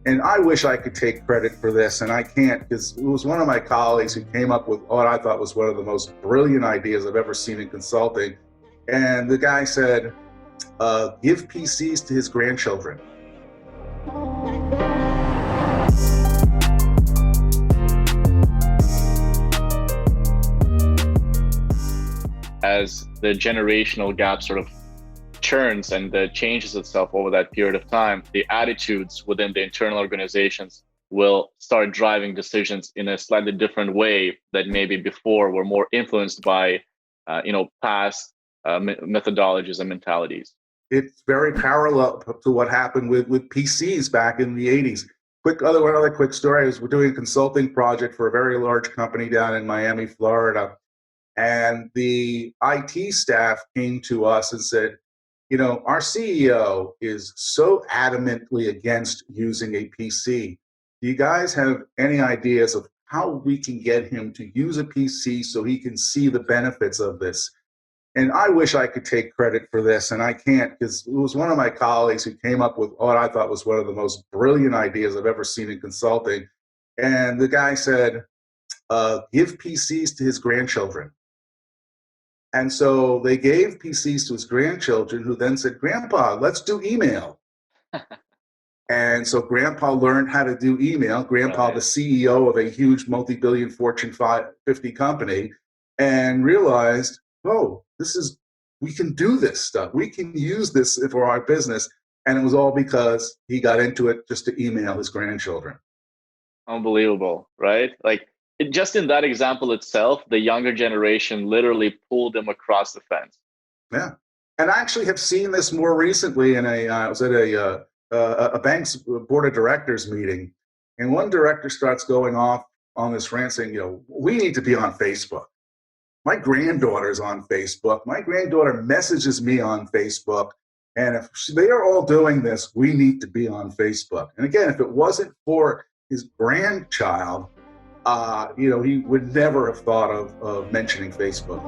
And I wish I could take credit for this, and I can't, because it was one of my colleagues who came up with what I thought was one of the most brilliant ideas I've ever seen in consulting. And the guy said, give PCs to his grandchildren. As the generational gap sort of churns and changes itself over that period of time, the attitudes within the internal organizations will start driving decisions in a slightly different way that maybe before were more influenced by past methodologies and mentalities. It's very parallel to what happened with PCs back in the 80s. Another quick story is we're doing a consulting project for a very large company down in Miami, Florida. And the IT staff came to us and said, our CEO is so adamantly against using a PC. Do you guys have any ideas of how we can get him to use a PC so he can see the benefits of this? And I wish I could take credit for this, and I can't, because it was one of my colleagues who came up with what I thought was one of the most brilliant ideas I've ever seen in consulting. And the guy said, give PCs to his grandchildren. And so they gave PCs to his grandchildren, who then said, Grandpa, let's do email. And so Grandpa learned how to do email. Grandpa, right, the CEO of a huge multi-billion Fortune 50 company, and realized, we can do this stuff. We can use this for our business. And it was all because he got into it just to email his grandchildren. Unbelievable, right? Just in that example itself, the younger generation literally pulled them across the fence. Yeah. And I actually have seen this more recently I was at a bank's board of directors meeting, and one director starts going off on this rant saying, we need to be on Facebook. My granddaughter's on Facebook. My granddaughter messages me on Facebook. And if they are all doing this, we need to be on Facebook. And again, if it wasn't for his grandchild, he would never have thought of mentioning Facebook.